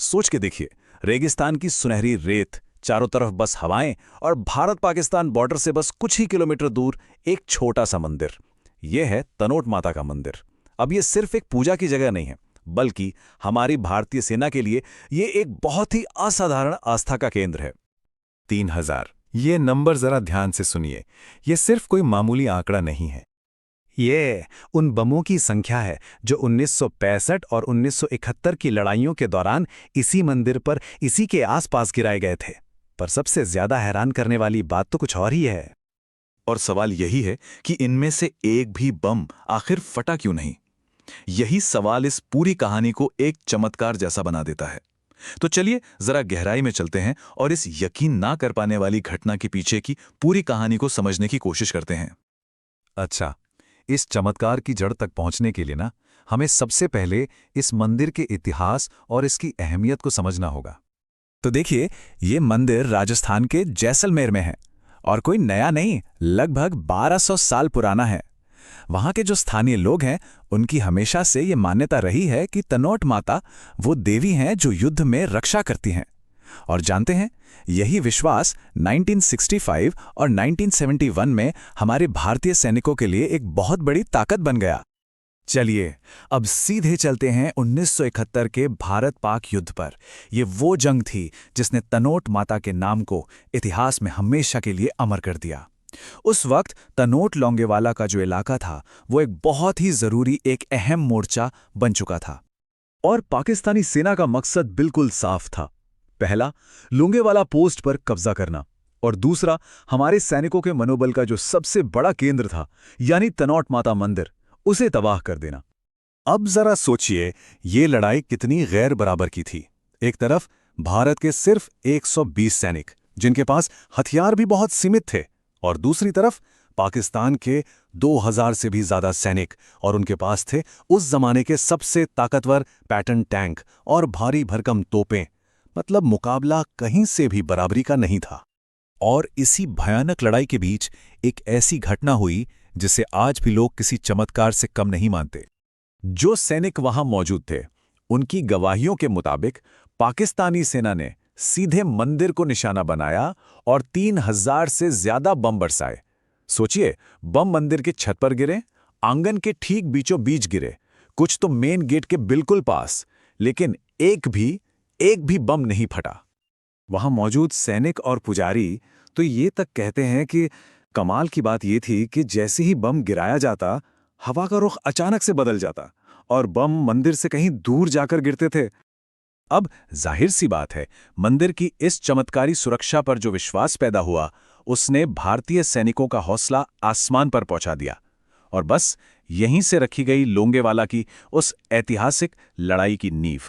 सोच के देखिए, रेगिस्तान की सुनहरी रेत, चारों तरफ बस हवाएं और भारत पाकिस्तान बॉर्डर से बस कुछ ही किलोमीटर दूर एक छोटा सा मंदिर। यह है तनोट माता का मंदिर। अब यह सिर्फ एक पूजा की जगह नहीं है, बल्कि हमारी भारतीय सेना के लिए यह एक बहुत ही असाधारण आस्था का केंद्र है। 3000। ये नंबर जरा ध्यान से सुनिए। ये सिर्फ कोई मामूली आंकड़ा नहीं है। ये उन बमों की संख्या है जो 1965 और 1971 की लड़ाइयों के दौरान इसी मंदिर पर इसी के आसपास गिराए गए थे। पर सबसे ज्यादा हैरान करने वाली बात तो कुछ और ही है। और सवाल यही है कि इनमें से एक भी बम आखिर फटा क्यों नहीं। यही सवाल इस पूरी कहानी को एक चमत्कार जैसा बना देता है। तो चलिए जरा गहराई में चलते हैं और इस यकीन ना कर पाने वाली घटना के पीछे की पूरी कहानी को समझने की कोशिश करते हैं। अच्छा, इस चमत्कार की जड़ तक पहुंचने के लिए ना हमें सबसे पहले इस मंदिर के इतिहास और इसकी अहमियत को समझना होगा। तो देखिए, ये मंदिर राजस्थान के जैसलमेर में है और कोई नया नहीं, लगभग 1200 साल पुराना है। वहां के जो स्थानीय लोग हैं, उनकी हमेशा से ये मान्यता रही है कि तनोट माता वो देवी हैं जो युद्ध में रक्षा करती हैं। और जानते हैं, यही विश्वास 1965 और 1971 में हमारे भारतीय सैनिकों के लिए एक बहुत बड़ी ताकत बन गया। चलिए अब सीधे चलते हैं 1971 के भारत पाक युद्ध पर। ये वो जंग थी जिसने तनोट माता के नाम को इतिहास में हमेशा के लिए अमर कर दिया। उस वक्त तनोट लोंगेवाला का जो इलाका था, वो एक बहुत ही जरूरी, एक अहम मोर्चा बन चुका था। और पाकिस्तानी सेना का मकसद बिल्कुल साफ था। पहला, लोंगेवाला पोस्ट पर कब्जा करना, और दूसरा, हमारे सैनिकों के मनोबल का जो सबसे बड़ा केंद्र था, यानी तनोट माता मंदिर, उसे तबाह कर देना। अब जरा सोचिए, ये लड़ाई कितनी गैर बराबर की थी। एक तरफ भारत के सिर्फ 120 सैनिक, जिनके पास हथियार भी बहुत सीमित थे, और दूसरी तरफ पाकिस्तान के 2000 से भी ज्यादा सैनिक, और उनके पास थे उस जमाने के सबसे ताकतवर पैटर्न टैंक और भारी भरकम तोपें। मतलब मुकाबला कहीं से भी बराबरी का नहीं था। और इसी भयानक लड़ाई के बीच एक ऐसी घटना हुई जिसे आज भी लोग किसी चमत्कार से कम नहीं मानते। जो सैनिक वहां मौजूद थे, उनकी गवाहियों के मुताबिक पाकिस्तानी सेना ने सीधे मंदिर को निशाना बनाया और 3000 से ज्यादा बम बरसाए। सोचिए, बम मंदिर के छत पर गिरे, आंगन के ठीक बीचों बीच गिरे, कुछ तो मेन गेट के बिल्कुल पास, लेकिन एक भी बम नहीं फटा। वहां मौजूद सैनिक और पुजारी तो ये तक कहते हैं कि कमाल की बात ये थी कि जैसे ही बम गिराया जाता, हवा का रुख अचानक से बदल जाता और बम मंदिर से कहीं दूर जाकर गिरते थे। अब जाहिर सी बात है, मंदिर की इस चमत्कारी सुरक्षा पर जो विश्वास पैदा हुआ, उसने भारतीय सैनिकों का हौसला आसमान पर पहुंचा दिया। और बस यहीं से रखी गई लोंगेवाला की उस ऐतिहासिक लड़ाई की नींव।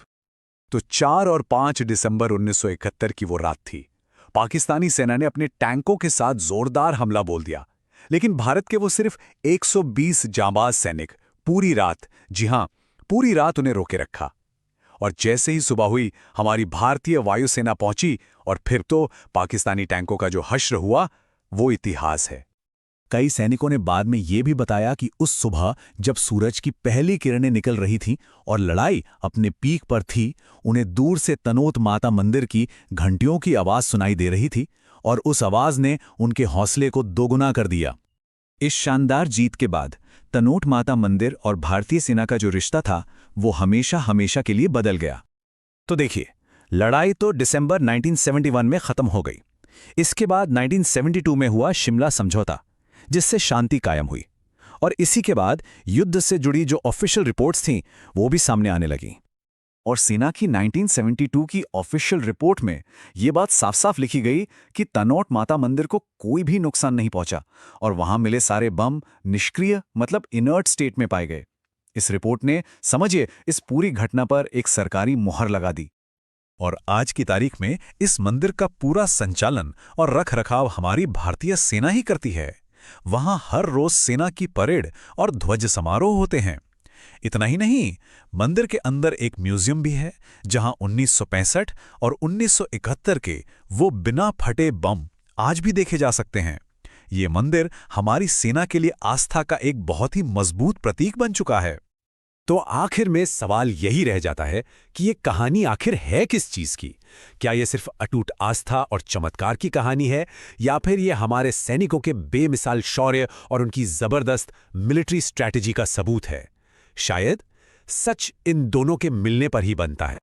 तो 4 और 5 दिसंबर 1971 की वो रात थी। पाकिस्तानी सेना ने अपने टैंकों के साथ जोरदार हमला बोल दिया, लेकिन भारत के वो सिर्फ 120 जांबाज सैनिक पूरी रात, जी हां, पूरी रात उन्हें रोके रखा। और जैसे ही सुबह हुई, हमारी भारतीय वायुसेना पहुंची, और फिर तो पाकिस्तानी टैंकों का जो हश्र हुआ, वो इतिहास है। कई सैनिकों ने बाद में ये भी बताया कि उस सुबह जब सूरज की पहली किरणें निकल रही थीं और लड़ाई अपने पीक पर थी, उन्हें दूर से तनोट माता मंदिर की घंटियों की आवाज सुनाई दे रही थी, और उस आवाज ने उनके हौसले को दोगुना कर दिया। इस शानदार जीत के बाद तनोट माता मंदिर और भारतीय सेना का जो रिश्ता था, वो हमेशा हमेशा के लिए बदल गया। तो देखिए, लड़ाई तो दिसंबर 1971 में खत्म हो गई। इसके बाद 1972 में हुआ शिमला समझौता, जिससे शांति कायम हुई। और इसी के बाद युद्ध से जुड़ी जो ऑफिशियल रिपोर्ट्स थीं, वो भी सामने आने लगीं। और सेना की 1972 की ऑफिशियल रिपोर्ट में ये बात साफ साफ लिखी गई कि तनोट माता मंदिर को कोई भी नुकसान नहीं पहुंचा, और वहां मिले सारे बम निष्क्रिय, मतलब इनर्ट स्टेट में पाए गए। इस रिपोर्ट ने, समझिए, इस पूरी घटना पर एक सरकारी मुहर लगा दी। और आज की तारीख में इस मंदिर का पूरा संचालन और रख रखाव हमारी भारतीय सेना ही करती है। वहां हर रोज सेना की परेड और ध्वज समारोह होते हैं। इतना ही नहीं, मंदिर के अंदर एक म्यूजियम भी है, जहां 1965 और 1971 के वो बिना फटे बम आज भी देखे जा सकते हैं। ये मंदिर हमारी सेना के लिए आस्था का एक बहुत ही मजबूत प्रतीक बन चुका है। तो आखिर में सवाल यही रह जाता है कि ये कहानी आखिर है किस चीज की? क्या ये सिर्फ अटूट आस्था और चमत्कार की कहानी है, या फिर ये हमारे सैनिकों के बेमिसाल शौर्य और उनकी जबरदस्त मिलिट्री स्ट्रैटेजी का सबूत है? शायद सच इन दोनों के मिलने पर ही बनता है।